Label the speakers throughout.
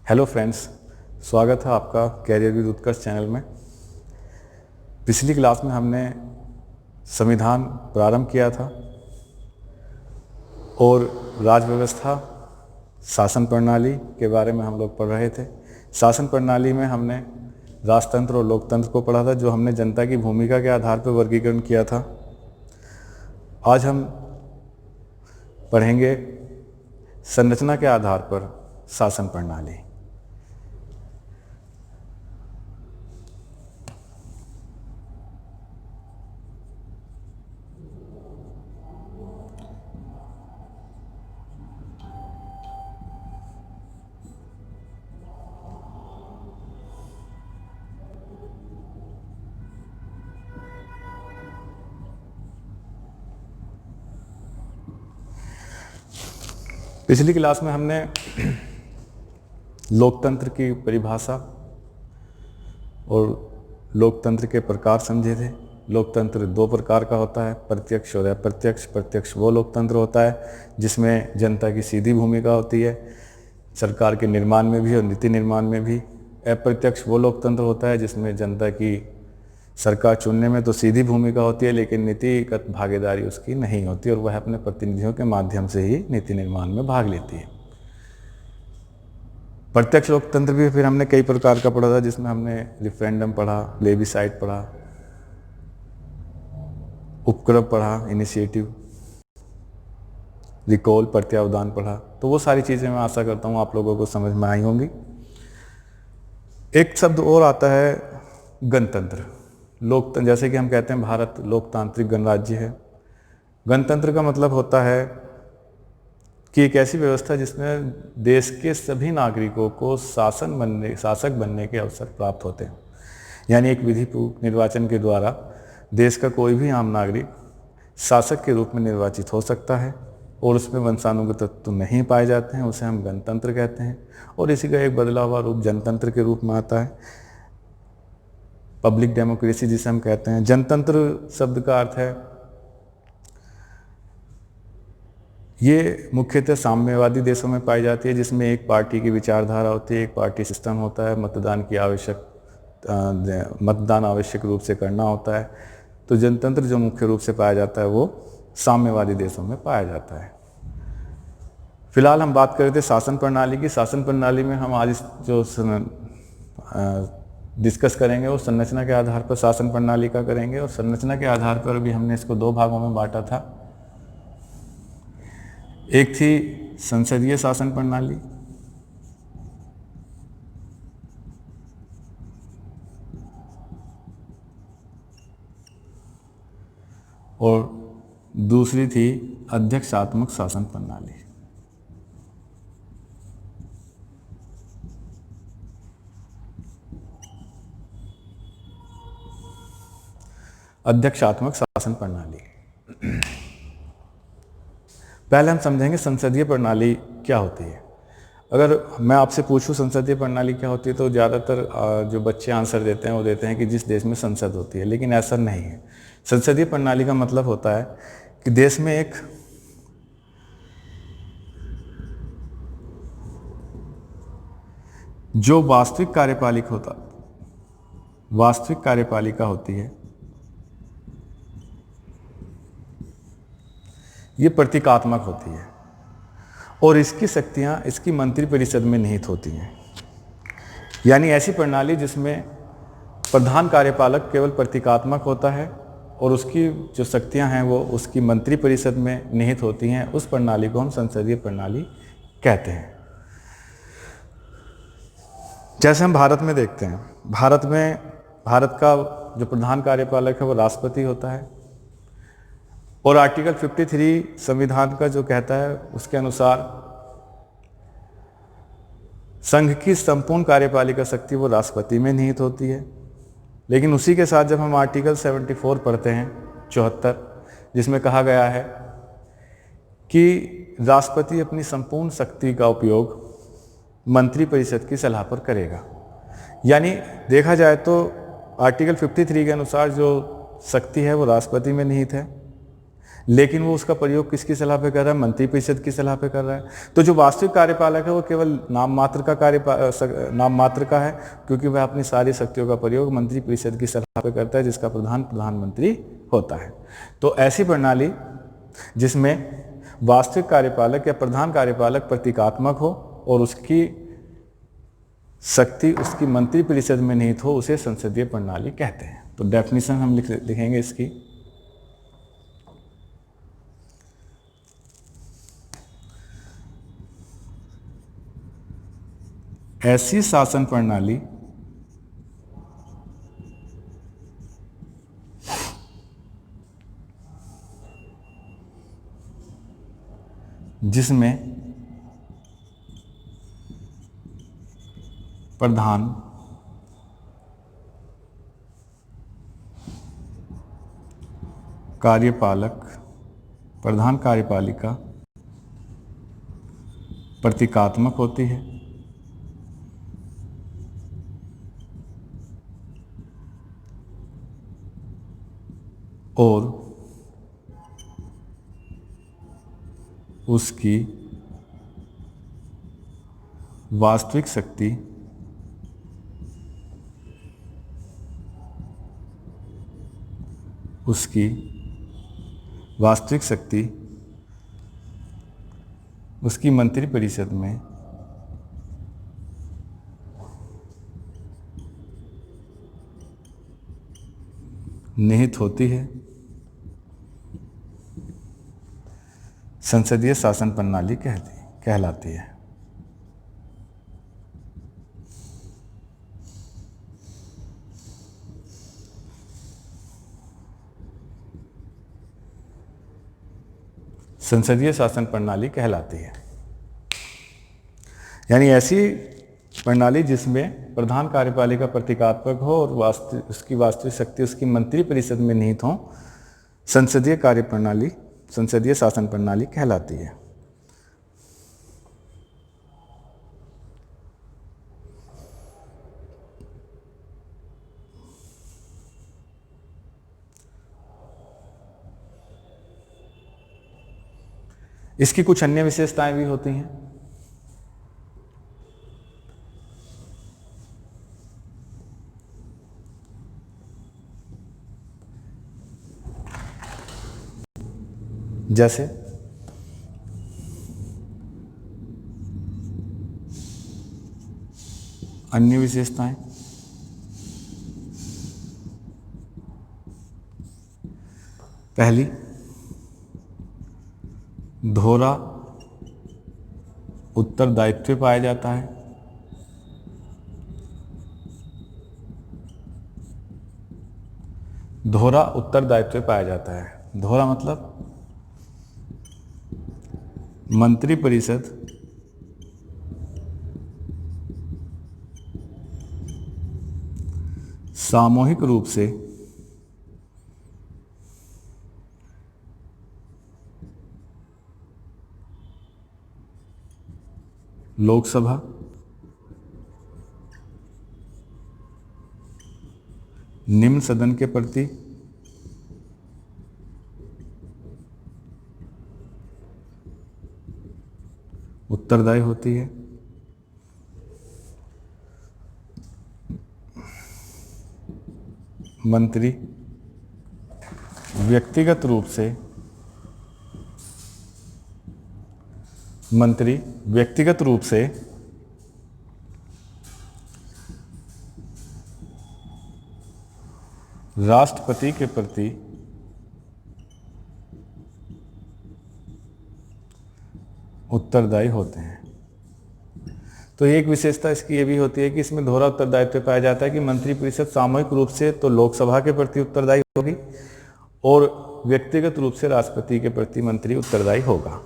Speaker 1: Hello friends, स्वागत है आपका कैरियर विद उत्कर्ष चैनल में। पिछली क्लास में हमने संविधान प्रारंभ किया था और राज व्यवस्था, शासन प्रणाली के बारे में हम लोग पढ़ रहे थे। शासन प्रणाली में हमने राजतंत्र और लोकतंत्र को पढ़ा था, जो हमने जनता की भूमिका के आधार पर वर्गीकरण किया था। आज हम पढ़ेंगे संरचना के आधार पर शासन प्रणाली। पिछली क्लास में हमने लोकतंत्र की परिभाषा और लोकतंत्र के प्रकार समझे थे। लोकतंत्र दो प्रकार का होता है, प्रत्यक्ष और अप्रत्यक्ष। प्रत्यक्ष वो लोकतंत्र होता है जिसमें जनता की सीधी भूमिका होती है, सरकार के निर्माण में भी और नीति निर्माण में भी। अप्रत्यक्ष वो लोकतंत्र होता है जिसमें जनता की सरकार चुनने में तो सीधी भूमिका होती है, लेकिन नीतिगत भागीदारी उसकी नहीं होती और वह अपने प्रतिनिधियों के माध्यम से ही नीति निर्माण में भाग लेती है। प्रत्यक्ष लोकतंत्र भी फिर हमने कई प्रकार का पढ़ा था, जिसमें हमने रेफरेंडम पढ़ा, प्लेबिसाइट पढ़ा, उपक्रम पढ़ा, इनिशिएटिव, रिकॉल, प्रत्यावधान पढ़ा। तो वो सारी चीज़ें मैं आशा करता हूँ आप लोगों को समझ में आई होंगी। एक शब्द और आता है गणतंत्र। लोकतंत्र, जैसे कि हम कहते हैं भारत लोकतांत्रिक गणराज्य है। गणतंत्र का मतलब होता है कि एक ऐसी व्यवस्था जिसमें देश के सभी नागरिकों को शासक बनने के अवसर प्राप्त होते हैं। यानी एक विधिपूर्ण निर्वाचन के द्वारा देश का कोई भी आम नागरिक शासक के रूप में निर्वाचित हो सकता है और उसमें वंशानुगत तत्व नहीं पाए जाते हैं। उसे हम गणतंत्र कहते हैं। और इसी का एक बदला हुआ रूप जनतंत्र के रूप में आता है, पब्लिक डेमोक्रेसी जिसे हम कहते हैं। जनतंत्र शब्द का अर्थ है, ये मुख्यतः साम्यवादी देशों में पाई जाती है, जिसमें एक पार्टी की विचारधारा होती है, एक पार्टी सिस्टम होता है, मतदान आवश्यक रूप से करना होता है। तो जनतंत्र जो मुख्य रूप से पाया जाता है वो साम्यवादी देशों में पाया जाता है। फिलहाल हम बात कर रहे थे शासन प्रणाली की। शासन प्रणाली में हम आज जो डिस्कस करेंगे वो संरचना के आधार पर शासन प्रणाली का करेंगे। और संरचना के आधार पर भी हमने इसको दो भागों में बांटा था। एक थी संसदीय शासन प्रणाली और दूसरी थी अध्यक्षात्मक शासन प्रणाली। अध्यक्षात्मक शासन प्रणाली। पहले हम समझेंगे संसदीय प्रणाली क्या होती है। अगर मैं आपसे पूछूं संसदीय प्रणाली क्या होती है, तो ज़्यादातर जो बच्चे आंसर देते हैं वो देते हैं कि जिस देश में संसद होती है, लेकिन ऐसा नहीं है। संसदीय प्रणाली का मतलब होता है कि देश में एक जो वास्तविक कार्यपालिका होती है, ये प्रतीकात्मक होती है और इसकी शक्तियां इसकी मंत्रिपरिषद में निहित होती हैं। यानी ऐसी प्रणाली जिसमें प्रधान कार्यपालक केवल प्रतीकात्मक होता है और उसकी जो शक्तियां हैं वो उसकी मंत्रिपरिषद में निहित होती हैं, उस प्रणाली को हम संसदीय प्रणाली कहते हैं। जैसे हम भारत में देखते हैं, भारत का जो प्रधान कार्यपालक है वो राष्ट्रपति होता है और आर्टिकल 53 संविधान का जो कहता है उसके अनुसार संघ की संपूर्ण कार्यपालिका शक्ति वो राष्ट्रपति में निहित होती है। लेकिन उसी के साथ जब हम आर्टिकल 74 पढ़ते हैं, 74, जिसमें कहा गया है कि राष्ट्रपति अपनी संपूर्ण शक्ति का उपयोग मंत्रिपरिषद की सलाह पर करेगा। यानी देखा जाए तो आर्टिकल 53 के अनुसार जो शक्ति है वो राष्ट्रपति में निहित है, लेकिन वो उसका प्रयोग किसकी सलाह पे कर रहा है? मंत्रिपरिषद की सलाह पे कर रहा है। तो जो वास्तविक कार्यपालक है वो केवल नाम मात्र नाम मात्र का है, क्योंकि वह अपनी सारी शक्तियों का प्रयोग मंत्रिपरिषद की सलाह पे करता है, जिसका प्रधान प्रधानमंत्री होता है। तो ऐसी प्रणाली जिसमें वास्तविक कार्यपालक या प्रधान कार्यपालक प्रतीकात्मक हो और उसकी शक्ति उसकी मंत्रिपरिषद में निहित हो, उसे संसदीय प्रणाली कहते हैं। तो डेफिनेशन हम लिखेंगे इसकी। ऐसी शासन प्रणाली जिसमें प्रधान कार्यपालक, प्रधान कार्यपालिका प्रतीकात्मक होती है और उसकी वास्तविक शक्ति उसकी मंत्रिपरिषद में निहित होती है। संसदीय शासन प्रणाली कहलाती है। संसदीय शासन प्रणाली कहलाती है, यानी ऐसी प्रणाली जिसमें प्रधान कार्यपालिका प्रतीकात्मक हो और उसकी वास्तविक शक्ति उसकी मंत्रिपरिषद में निहित हो, संसदीय शासन प्रणाली कहलाती है। इसकी कुछ अन्य विशेषताएं भी होती हैं। जैसे अन्य विशेषताएं, पहली, दोहरा उत्तरदायित्व पाया जाता है। दोहरा उत्तरदायित्व पाया जाता है। दोहरा मतलब मंत्रिपरिषद सामूहिक रूप से लोकसभा, निम्न सदन के प्रति उत्तरदायी होती है। मंत्री व्यक्तिगत रूप से राष्ट्रपति के प्रति उत्तरदायी होते हैं। तो एक विशेषता इसकी ये भी होती है कि इसमें दोहरा उत्तरदायित्व पाया जाता है कि मंत्रिपरिषद सामूहिक रूप से तो लोकसभा के प्रति उत्तरदायी होगी और व्यक्तिगत रूप से राष्ट्रपति के प्रति मंत्री उत्तरदायी होगा।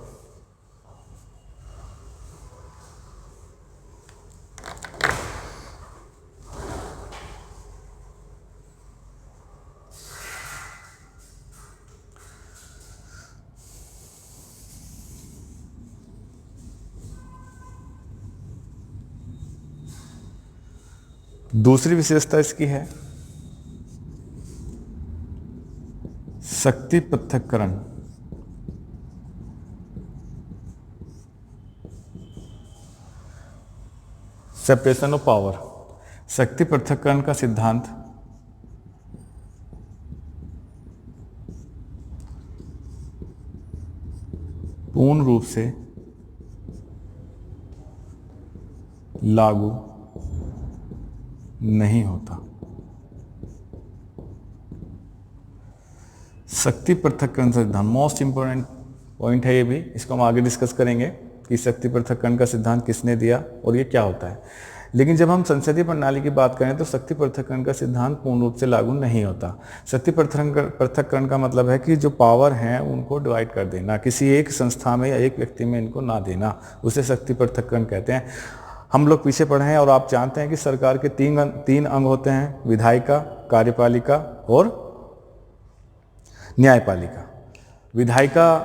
Speaker 1: दूसरी विशेषता इसकी है शक्ति पृथक्करण। सेपरेशन ऑफ पावर, शक्ति पृथक्करण का सिद्धांत पूर्ण रूप से लागू नहीं होता। शक्ति पृथक्करण सिद्धांत मोस्ट इंपॉर्टेंट पॉइंट है, ये भी इसको हम आगे डिस्कस करेंगे कि शक्ति पृथक्करण का सिद्धांत किसने दिया और ये क्या होता है। लेकिन जब हम संसदीय प्रणाली की बात करें तो शक्ति पृथक्करण का सिद्धांत पूर्ण रूप से लागू नहीं होता। शक्ति पृथक्करण का मतलब है कि जो पावर हैं उनको डिवाइड कर देना, किसी एक संस्था में या एक व्यक्ति में इनको ना देना, उसे शक्ति पृथक्करण कहते हैं। हम लोग पीछे पढ़े हैं और आप जानते हैं कि सरकार के तीन अंग होते हैं, विधायिका, कार्यपालिका और न्यायपालिका। विधायिका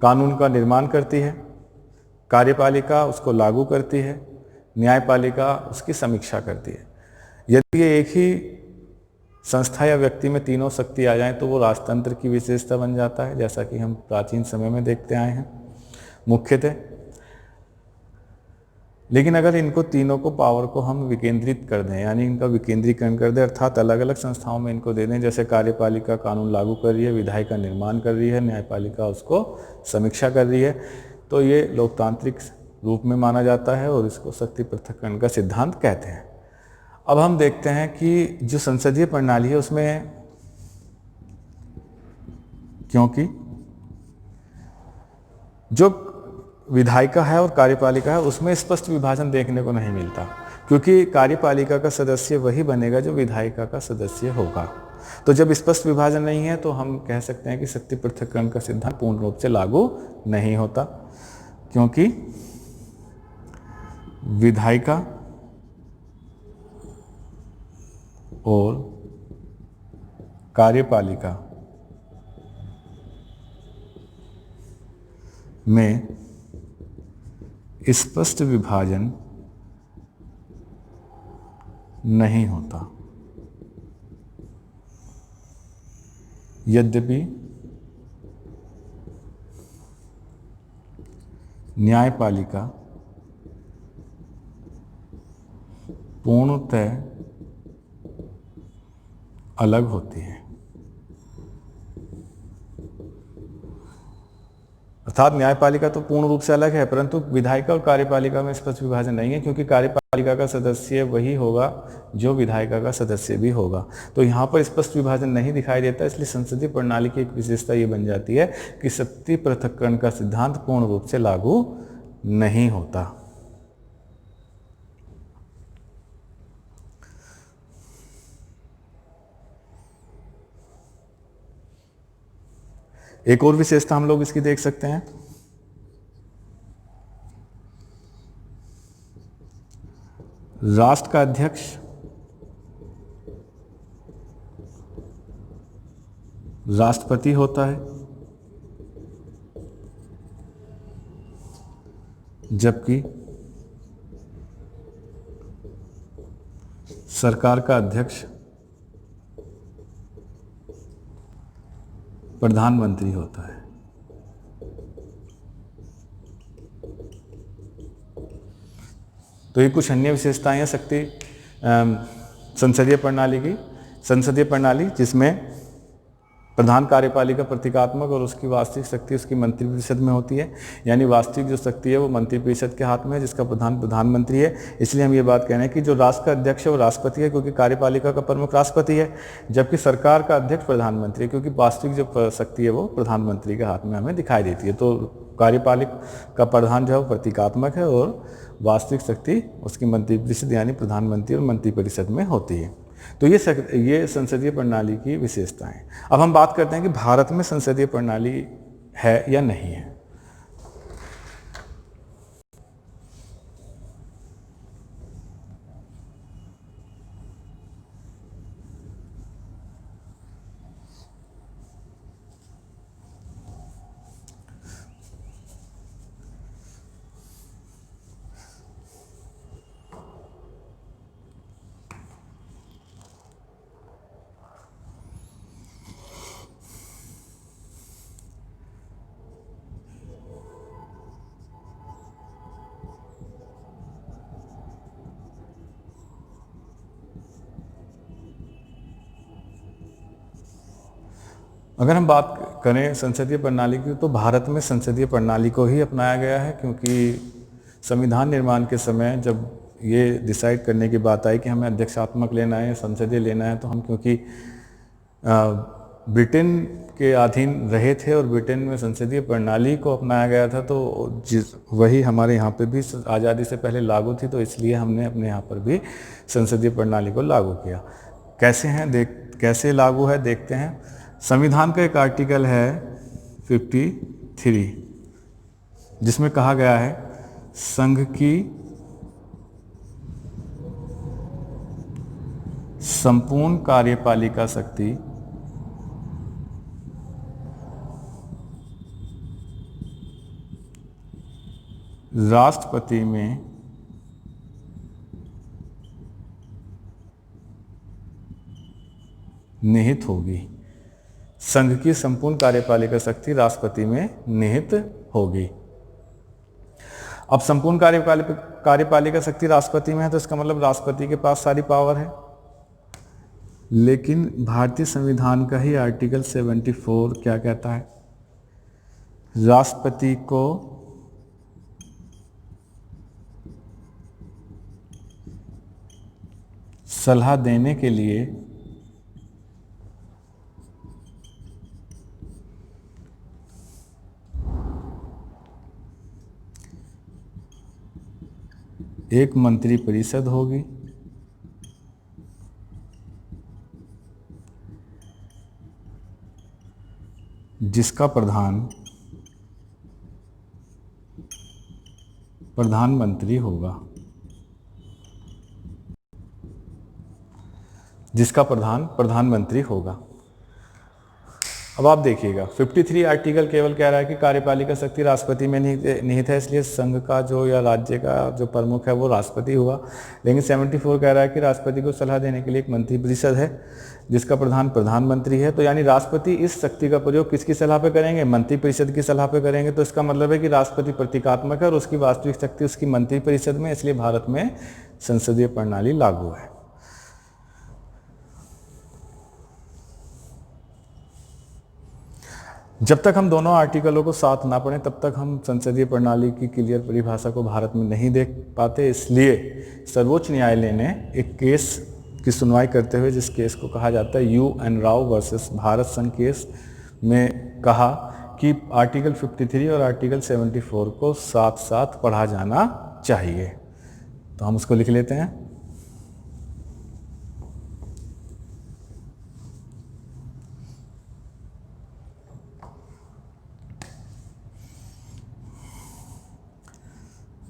Speaker 1: कानून का निर्माण करती है, कार्यपालिका उसको लागू करती है, न्यायपालिका उसकी समीक्षा करती है। यदि ये एक ही संस्था या व्यक्ति में तीनों शक्ति आ जाएं तो वो राजतंत्र की विशेषता बन जाता है, जैसा कि हम प्राचीन समय में देखते आए हैं मुख्यतः। लेकिन अगर इनको तीनों को पावर को हम विकेंद्रित कर दें, यानी इनका विकेंद्रीकरण कर दें, अर्थात अलग अलग संस्थाओं में इनको दे दें, जैसे कार्यपालिका कानून लागू कर रही है, विधायिका निर्माण कर रही है, न्यायपालिका उसको समीक्षा कर रही है, तो ये लोकतांत्रिक रूप में माना जाता है और इसको शक्ति पृथक्करण का सिद्धांत कहते हैं। अब हम देखते हैं कि जो संसदीय प्रणाली है उसमें, क्योंकि जो विधायिका है और कार्यपालिका है उसमें स्पष्ट विभाजन देखने को नहीं मिलता, क्योंकि कार्यपालिका का सदस्य वही बनेगा जो विधायिका का सदस्य होगा। तो जब स्पष्ट विभाजन नहीं है तो हम कह सकते हैं कि शक्ति पृथक्करण का सिद्धांत पूर्ण रूप से लागू नहीं होता, क्योंकि विधायिका और कार्यपालिका में स्पष्ट विभाजन नहीं होता। यद्यपि न्यायपालिका पूर्णतः अलग होती है, अर्थात न्यायपालिका तो पूर्ण रूप से अलग है, परंतु विधायिका और कार्यपालिका में स्पष्ट विभाजन नहीं है, क्योंकि कार्यपालिका का सदस्य वही होगा जो विधायिका का सदस्य भी होगा। तो यहाँ पर स्पष्ट विभाजन नहीं दिखाई देता, इसलिए संसदीय प्रणाली की एक विशेषता ये बन जाती है कि शक्ति पृथक्करण का सिद्धांत पूर्ण रूप से लागू नहीं होता। एक और विशेषता हम लोग इसकी देख सकते हैं, राष्ट्र का अध्यक्ष राष्ट्रपति होता है, जबकि सरकार का अध्यक्ष प्रधानमंत्री होता है। तो ये कुछ अन्य विशेषताएं हैं संसदीय प्रणाली की। संसदीय प्रणाली जिसमें प्रधान कार्यपालिका प्रतीकात्मक और उसकी वास्तविक शक्ति उसकी मंत्रिपरिषद में होती है, यानी वास्तविक जो शक्ति है वो मंत्रिपरिषद के हाथ में है, जिसका प्रधान प्रधानमंत्री है। इसलिए हम ये बात कह रहे हैं कि जो राष्ट्र का अध्यक्ष है वो राष्ट्रपति है, क्योंकि कार्यपालिका का प्रमुख राष्ट्रपति है, जबकि सरकार का अध्यक्ष प्रधानमंत्री है, क्योंकि वास्तविक जो शक्ति है वो प्रधानमंत्री के हाथ में हमें दिखाई देती है। तो कार्यपालिका का प्रधान जो है वो प्रतीकात्मक है और वास्तविक शक्ति उसकी मंत्रिपरिषद यानी प्रधानमंत्री और मंत्रिपरिषद में होती है। तो ये संसदीय प्रणाली की विशेषताएं। अब हम बात करते हैं कि भारत में संसदीय प्रणाली है या नहीं है। अगर हम बात करें संसदीय प्रणाली की, तो भारत में संसदीय प्रणाली को ही अपनाया गया है, क्योंकि संविधान निर्माण के समय जब ये डिसाइड करने की बात आई कि हमें अध्यक्षात्मक लेना है या संसदीय लेना है, तो हम क्योंकि ब्रिटेन के अधीन रहे थे और ब्रिटेन में संसदीय प्रणाली को अपनाया गया था, तो वही हमारे यहाँ पे भी आज़ादी से पहले लागू थी, तो इसलिए हमने अपने यहाँ पर भी संसदीय प्रणाली को लागू किया। कैसे लागू है देखते हैं। संविधान का एक आर्टिकल है 53, जिसमें कहा गया है संघ की संपूर्ण कार्यपालिका शक्ति राष्ट्रपति में निहित होगी। संघ की संपूर्ण कार्यपालिका शक्ति राष्ट्रपति में निहित होगी। अब संपूर्ण कार्यपालिका शक्ति राष्ट्रपति में है, तो इसका मतलब राष्ट्रपति के पास सारी पावर है। लेकिन भारतीय संविधान का ही आर्टिकल 74 क्या कहता है? राष्ट्रपति को सलाह देने के लिए एक मंत्रिपरिषद होगी, जिसका प्रधानमंत्री होगा, जिसका प्रधानमंत्री होगा। अब आप देखिएगा 53 आर्टिकल केवल कह रहा है कि कार्यपालिका शक्ति राष्ट्रपति में निहित है, इसलिए संघ का जो या राज्य का जो प्रमुख है वो राष्ट्रपति हुआ। लेकिन 74 कह रहा है कि राष्ट्रपति को सलाह देने के लिए एक मंत्रिपरिषद है, जिसका प्रधानमंत्री है। तो यानी राष्ट्रपति इस शक्ति का प्रयोग किसकी सलाह पे करेंगे? मंत्रिपरिषद की सलाह पे करेंगे। तो इसका मतलब है कि राष्ट्रपति प्रतीकात्मक है और उसकी वास्तविक शक्ति उसकी मंत्रिपरिषद में, इसलिए भारत में संसदीय प्रणाली लागू है। जब तक हम दोनों आर्टिकलों को साथ ना पढ़ें, तब तक हम संसदीय प्रणाली की क्लियर परिभाषा को भारत में नहीं देख पाते। इसलिए सर्वोच्च न्यायालय ने एक केस की सुनवाई करते हुए, जिस केस को कहा जाता है UN राव वर्सेस भारत संघ केस, में कहा कि आर्टिकल 53 और आर्टिकल 74 को साथ साथ पढ़ा जाना चाहिए। तो हम उसको लिख लेते हैं।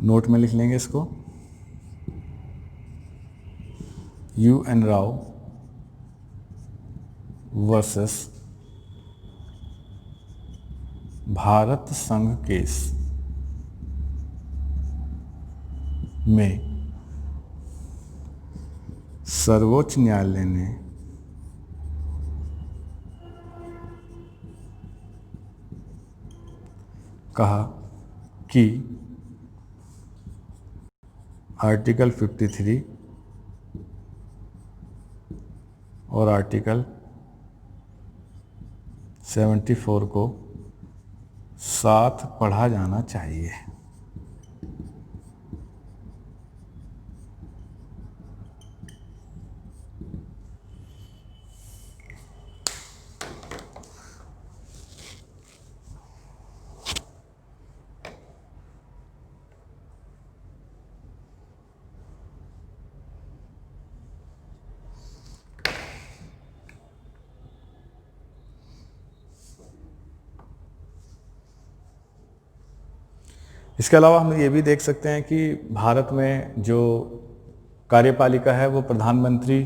Speaker 1: नोट में लिख लेंगे इसको। UN राव वर्सेस भारत संघ केस में सर्वोच्च न्यायालय ने कहा कि आर्टिकल 53 और आर्टिकल 74 को साथ पढ़ा जाना चाहिए। इसके अलावा हम ये भी देख सकते हैं कि भारत में जो कार्यपालिका है वो प्रधानमंत्री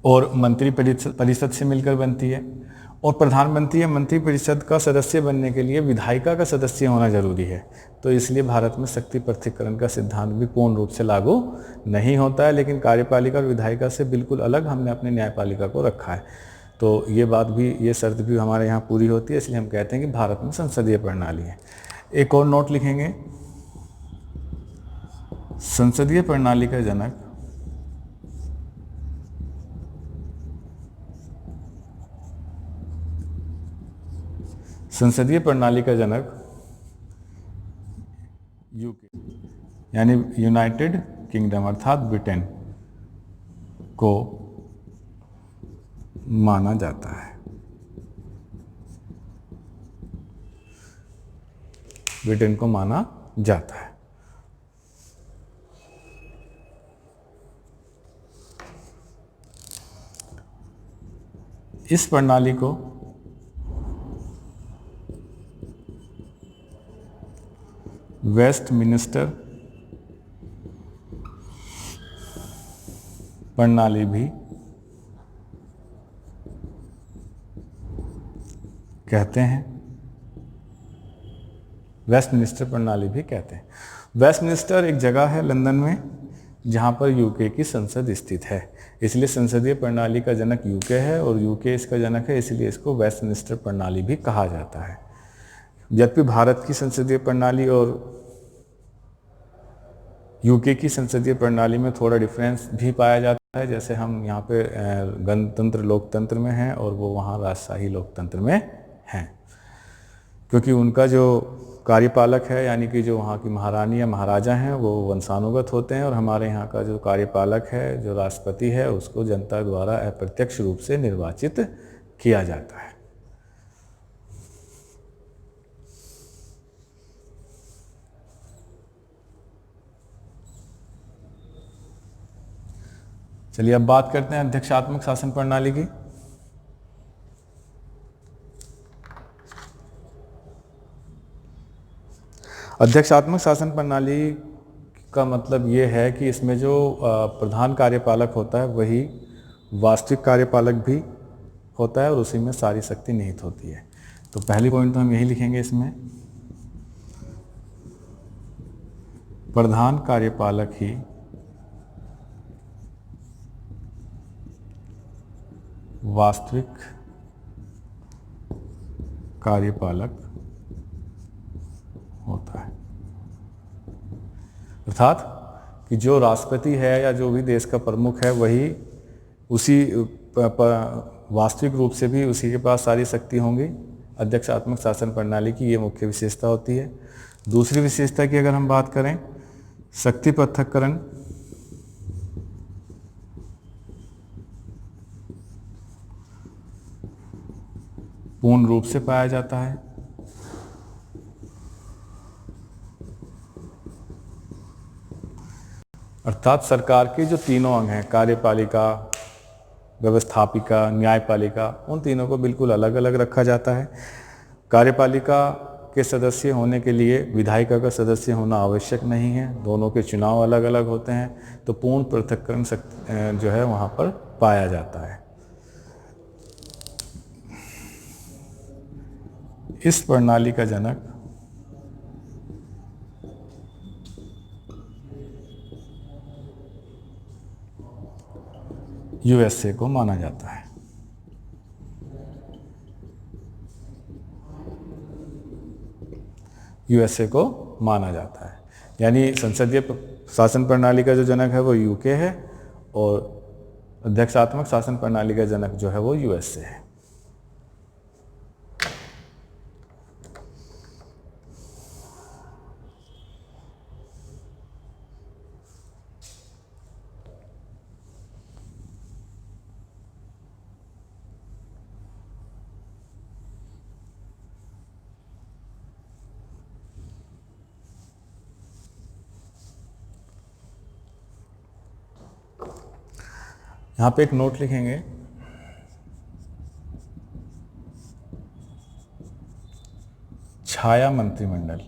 Speaker 1: और मंत्रिपरिषद से मिलकर बनती है, और प्रधानमंत्री या मंत्रिपरिषद का सदस्य बनने के लिए विधायिका का सदस्य होना जरूरी है। तो इसलिए भारत में शक्ति पृथक्करण का सिद्धांत भी पूर्ण रूप से लागू नहीं होता है, लेकिन कार्यपालिका और विधायिका से बिल्कुल अलग हमने अपने न्यायपालिका को रखा है। तो ये बात भी, ये शर्त भी हमारे यहाँ पूरी होती है, इसलिए हम कहते हैं कि भारत में संसदीय प्रणाली है। एक और नोट लिखेंगे, संसदीय प्रणाली का जनक संसदीय प्रणाली का जनक यूके यानी यूनाइटेड किंगडम अर्थात ब्रिटेन को माना जाता है। ब्रिटेन को माना जाता है। इस प्रणाली को वेस्टमिनिस्टर प्रणाली भी कहते हैं। वेस्टमिनिस्टर प्रणाली भी कहते हैं। वेस्टमिनिस्टर एक जगह है लंदन में जहां पर यूके की संसद स्थित है, इसलिए संसदीय प्रणाली का जनक यूके है और यूके इसका जनक है, इसलिए इसको वेस्टमिनिस्टर प्रणाली भी कहा जाता है। जबकि भारत की संसदीय प्रणाली और यूके की संसदीय प्रणाली में थोड़ा डिफरेंस भी पाया जाता है, जैसे हम यहाँ पे गणतंत्र लोकतंत्र में हैं और वो वहाँ राजशाही लोकतंत्र में हैं, क्योंकि उनका जो कार्यपालक है यानी कि जो वहाँ की महारानी या महाराजा हैं वो वंशानुगत होते हैं, और हमारे यहाँ का जो कार्यपालक है जो राष्ट्रपति है उसको जनता द्वारा अप्रत्यक्ष रूप से निर्वाचित किया जाता है। चलिए अब बात करते हैं अध्यक्षात्मक शासन प्रणाली की। अध्यक्षात्मक शासन प्रणाली का मतलब ये है कि इसमें जो प्रधान कार्यपालक होता है वही वास्तविक कार्यपालक भी होता है और उसी में सारी शक्ति निहित होती है। तो पहली पॉइंट तो हम यही लिखेंगे इसमें, प्रधान कार्यपालक ही वास्तविक कार्यपालक होता है। अर्थात कि जो राष्ट्रपति है या जो भी देश का प्रमुख है वही उसी वास्तविक रूप से भी उसी के पास सारी शक्ति होंगी। अध्यक्षात्मक शासन प्रणाली की ये मुख्य विशेषता होती है। दूसरी विशेषता की अगर हम बात करें, शक्ति पृथक्करण पूर्ण रूप से पाया जाता है। अर्थात सरकार के जो तीनों अंग हैं, कार्यपालिका, व्यवस्थापिका, न्यायपालिका, उन तीनों को बिल्कुल अलग अलग रखा जाता है। कार्यपालिका के सदस्य होने के लिए विधायिका का सदस्य होना आवश्यक नहीं है, दोनों के चुनाव अलग अलग होते हैं, तो पूर्ण पृथक्करण जो है वहाँ पर पाया जाता है। इस प्रणाली का जनक यूएसए को माना जाता है। यूएसए को माना जाता है, यानी संसदीय शासन प्रणाली का जो जनक है वो यूके है और अध्यक्षात्मक शासन प्रणाली का जनक जो है वो यूएसए है। यहाँ पे एक नोट लिखेंगे, छाया मंत्रिमंडल।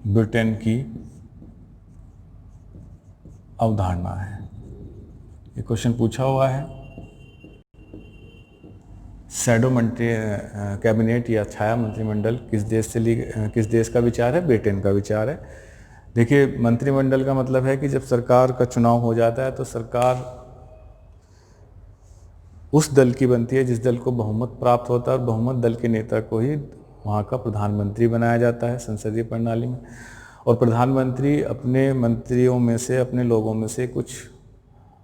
Speaker 1: ब्रिटेन की अवधारणा है। ये क्वेश्चन पूछा हुआ है। शैडो मंत्री कैबिनेट या छाया मंत्रिमंडल किस देश का विचार है? ब्रिटेन का विचार है। देखिए, मंत्रिमंडल का मतलब है कि जब सरकार का चुनाव हो जाता है तो सरकार उस दल की बनती है जिस दल को बहुमत प्राप्त होता है, और बहुमत दल के नेता को ही वहाँ का प्रधानमंत्री बनाया जाता है संसदीय प्रणाली में। और प्रधानमंत्री अपने मंत्रियों में से, अपने लोगों में से कुछ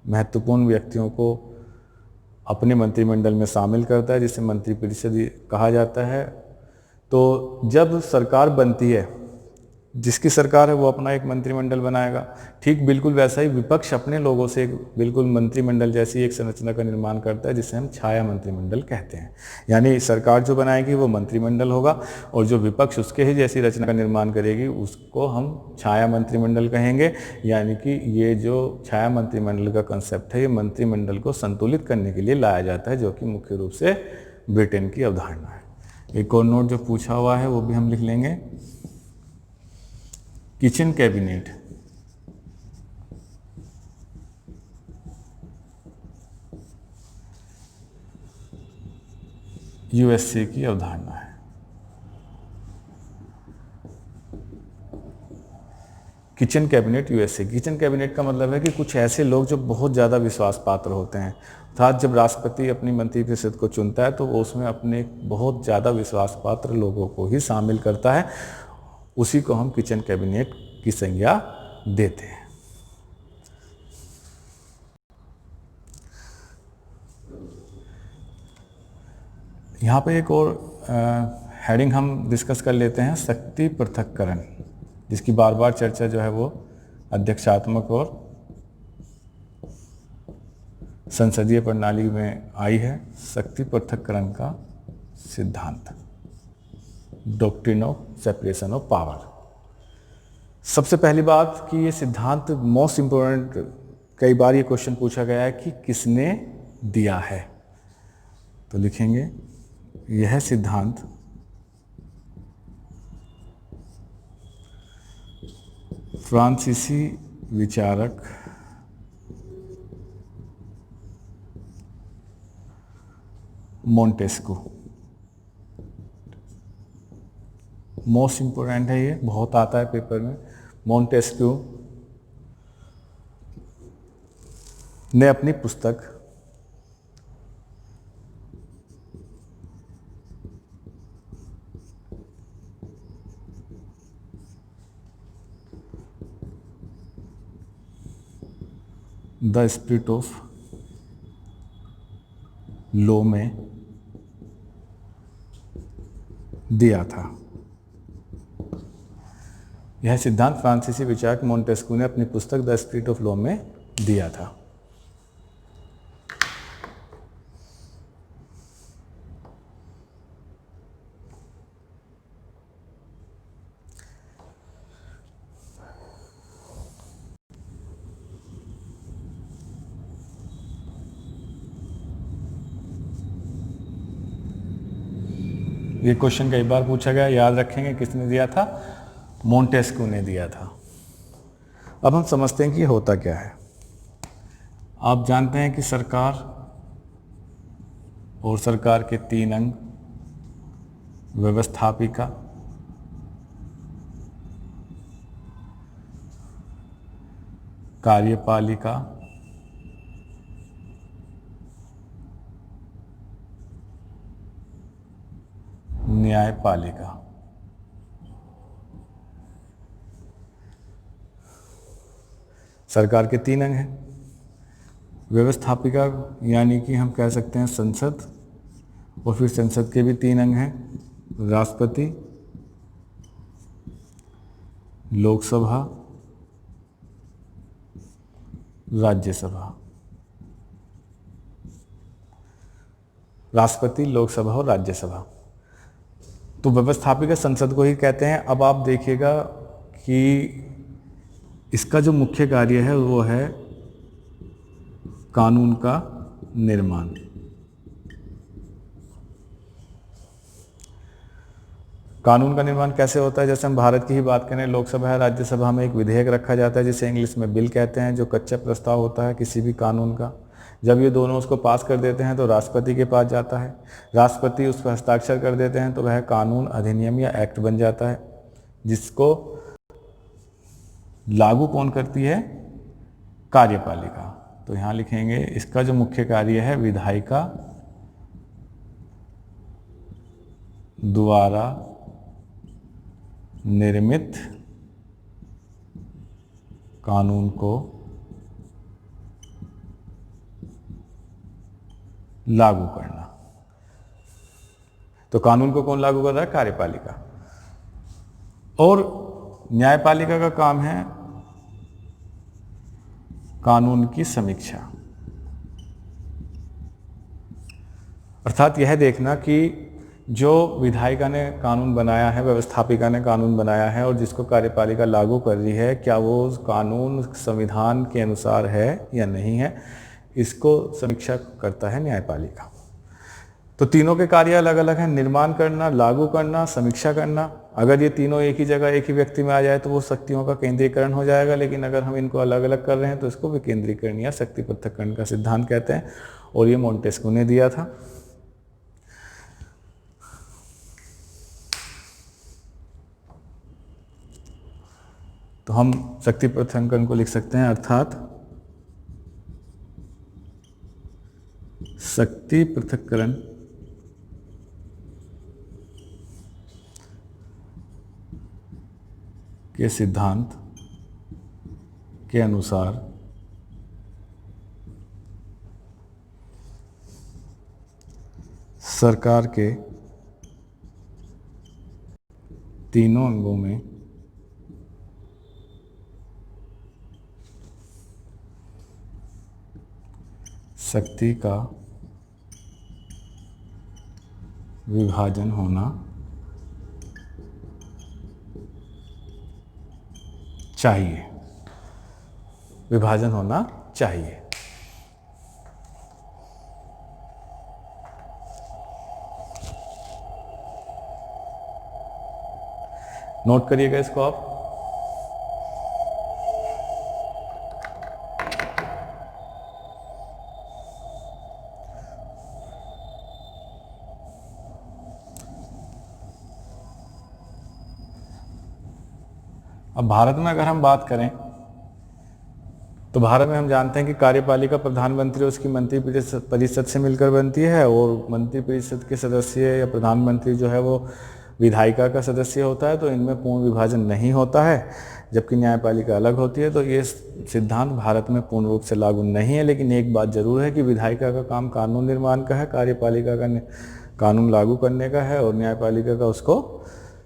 Speaker 1: महत्वपूर्ण व्यक्तियों को अपने मंत्रिमंडल में शामिल करता है, जिसे मंत्रिपरिषद कहा जाता है। तो जब सरकार बनती है, जिसकी सरकार है वो अपना एक मंत्रिमंडल बनाएगा। ठीक बिल्कुल वैसा ही विपक्ष अपने लोगों से एक बिल्कुल मंत्रिमंडल जैसी एक संरचना का निर्माण करता है, जिसे हम छाया मंत्रिमंडल कहते हैं। यानी सरकार जो बनाएगी वो मंत्रिमंडल होगा, और जो विपक्ष उसके ही जैसी रचना का निर्माण करेगी उसको हम छाया मंत्रिमंडल कहेंगे। यानी कि ये जो छाया मंत्रिमंडल का कंसेप्ट है, ये मंत्रिमंडल को संतुलित करने के लिए लाया जाता है, जो कि मुख्य रूप से ब्रिटेन की अवधारणा है। एक और नोट जो पूछा हुआ है वो भी हम लिख लेंगे। किचन कैबिनेट यूएसए की अवधारणा है। Kitchen cabinet USA, kitchen cabinet का मतलब है कि कुछ ऐसे लोग जो बहुत ज़्यादा विश्वास पात्र होते हैं, अर्थात जब राष्ट्रपति अपनी मंत्रिपरिषद को चुनता है तो वो उसमें अपने बहुत ज़्यादा विश्वास पात्र लोगों को ही शामिल करता है, उसी को हम किचन कैबिनेट की संज्ञा देते हैं। यहाँ पे एक और हेडिंग हम डिस्कस कर लेते हैं, शक्ति पृथक्करण, जिसकी बार बार चर्चा जो है वो अध्यक्षात्मक और संसदीय प्रणाली में आई है। शक्ति पृथक्करण का सिद्धांत, doctrine of separation of power. सबसे पहली बात कि ये सिद्धांत मोस्ट इम्पोर्टेंट, कई बार ये क्वेश्चन पूछा गया है कि किसने दिया है, तो लिखेंगे यह सिद्धांत फ्रांसीसी विचारक मोंटेस्क्यू, मोस्ट इम्पोर्टेंट है, ये बहुत आता है पेपर में। मोंटेस्क्यू ने अपनी पुस्तक द स्पिरिट ऑफ लॉ में दिया था। यह सिद्धांत फ्रांसीसी विचारक मोंटेस्क्यू ने अपनी पुस्तक द स्पिरिट ऑफ लॉ में दिया था। ये क्वेश्चन कई बार पूछा गया, याद रखेंगे किसने दिया था, मोंटेस्क्यू ने दिया था। अब हम समझते हैं कि होता क्या है। आप जानते हैं कि सरकार और सरकार के 3 अंग, व्यवस्थापिका, कार्यपालिका, न्यायपालिका। सरकार के 3 अंग हैं। व्यवस्थापिका यानी कि हम कह सकते हैं संसद, और फिर संसद के भी 3 अंग हैं, राष्ट्रपति, लोकसभा, राज्यसभा। राष्ट्रपति, लोकसभा और राज्यसभा। तो व्यवस्थापिका संसद को ही कहते हैं। अब आप देखिएगा कि इसका जो मुख्य कार्य है वो है कानून का निर्माण। कानून का निर्माण कैसे होता है? जैसे हम भारत की ही बात करें, लोकसभा है, राज्यसभा में एक विधेयक रखा जाता है जिसे इंग्लिश में बिल कहते हैं, जो कच्चा प्रस्ताव होता है किसी भी कानून का। जब ये दोनों उसको पास कर देते हैं तो राष्ट्रपति के पास जाता है, राष्ट्रपति उस पर हस्ताक्षर कर देते हैं तो वह कानून, अधिनियम या एक्ट बन जाता है, जिसको लागू कौन करती है? कार्यपालिका। तो यहाँ लिखेंगे इसका जो मुख्य कार्य है विधायिका द्वारा निर्मित कानून को लागू करना। तो कानून को कौन लागू कर रहा है? कार्यपालिका। और न्यायपालिका का काम है कानून की समीक्षा, अर्थात यह देखना कि जो विधायिका ने कानून बनाया है, व्यवस्थापिका ने कानून बनाया है और जिसको कार्यपालिका लागू कर रही है, क्या वो कानून संविधान के अनुसार है या नहीं है, इसको समीक्षा करता है न्यायपालिका। तो तीनों के कार्य अलग अलग हैं, निर्माण करना, लागू करना, समीक्षा करना। अगर ये तीनों एक ही जगह एक ही व्यक्ति में आ जाए तो वो शक्तियों का केंद्रीकरण हो जाएगा, लेकिन अगर हम इनको अलग अलग कर रहे हैं तो इसको विकेंद्रीकरण या शक्ति पृथक्करण का सिद्धांत कहते हैं, और ये मोंटेस्क्यू ने दिया था। तो हम शक्ति पृथक्करण को लिख सकते हैं, अर्थात शक्ति पृथक्करण के सिद्धांत के अनुसार सरकार के तीनों अंगों में शक्ति का विभाजन होना चाहिए, विभाजन होना चाहिए। नोट करिएगा इसको आप। अब भारत में अगर हम बात करें तो भारत में हम जानते हैं कि कार्यपालिका प्रधानमंत्री और उसकी मंत्री परिषद से मिलकर बनती है, और मंत्री परिषद के सदस्य या प्रधानमंत्री जो है वो विधायिका का सदस्य होता है। तो इनमें पूर्ण विभाजन नहीं होता है, जबकि न्यायपालिका अलग होती है। तो ये सिद्धांत भारत में पूर्ण रूप से लागू नहीं है, लेकिन एक बात जरूर है कि विधायिका का काम कानून निर्माण का है, कार्यपालिका का कानून लागू करने का है, और न्यायपालिका का उसको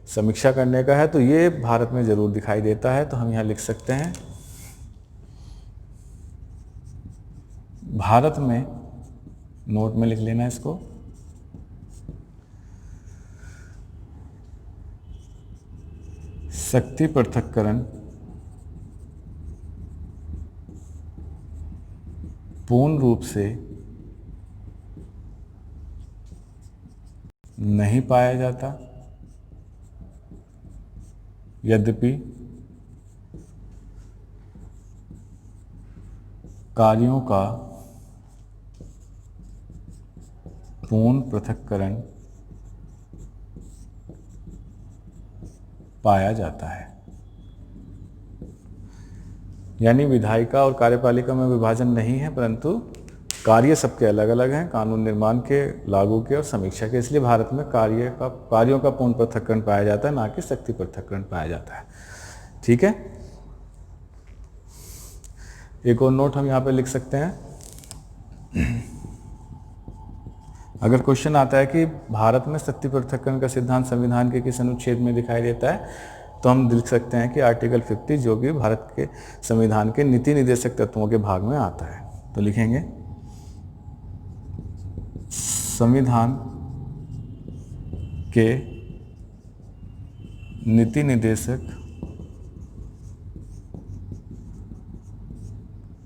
Speaker 1: समीक्षा करने का है। तो ये भारत में जरूर दिखाई देता है। तो हम यहाँ लिख सकते हैं, भारत में, नोट में लिख लेना इसको, शक्ति पृथक्करण पूर्ण रूप से नहीं पाया जाता, यद्यपि कार्यों का पूर्ण पृथक्करण पाया जाता है। यानी विधायिका और कार्यपालिका में विभाजन नहीं है, परंतु कार्य सबके अलग अलग हैं, कानून निर्माण के, लागू के और समीक्षा के। इसलिए भारत में कार्यों का पूर्ण पृथक्करण पाया जाता है, ना कि शक्ति पृथक्करण पाया जाता है। ठीक है, एक और नोट हम यहाँ पे लिख सकते हैं। अगर क्वेश्चन आता है कि भारत में शक्ति पृथक्करण का सिद्धांत संविधान के किस अनुच्छेद में दिखाई देता है, तो हम लिख सकते हैं कि आर्टिकल 50, जो कि भारत के संविधान के नीति निर्देशक तत्वों के भाग में आता है। तो लिखेंगे, संविधान के नीति निर्देशक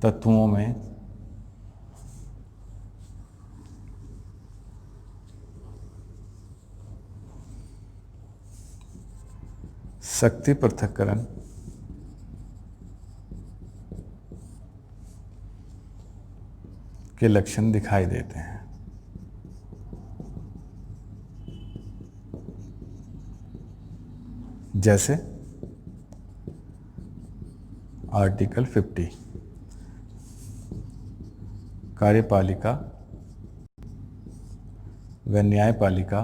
Speaker 1: तत्वों में शक्ति पृथक्करण के लक्षण दिखाई देते हैं। जैसे आर्टिकल 50, कार्यपालिका व न्यायपालिका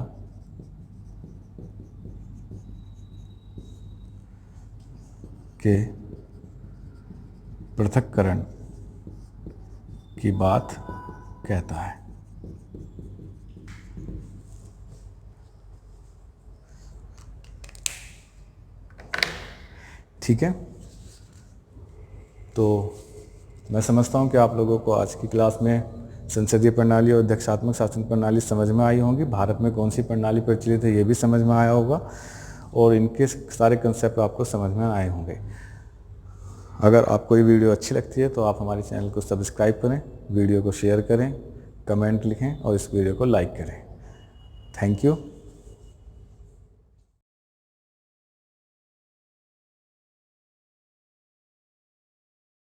Speaker 1: के पृथक्करण की बात कहता है। ठीक है, तो मैं समझता हूँ कि आप लोगों को आज की क्लास में संसदीय प्रणाली और अध्यक्षात्मक शासन प्रणाली समझ में आई होंगी। भारत में कौन सी प्रणाली प्रचलित है ये भी समझ में आया होगा और इनके सारे कंसेप्ट आपको समझ में आए होंगे। अगर आपको ये वीडियो अच्छी लगती है तो आप हमारे चैनल को सब्सक्राइब करें, वीडियो को शेयर करें, कमेंट लिखें और इस वीडियो को लाइक करें। Thank you.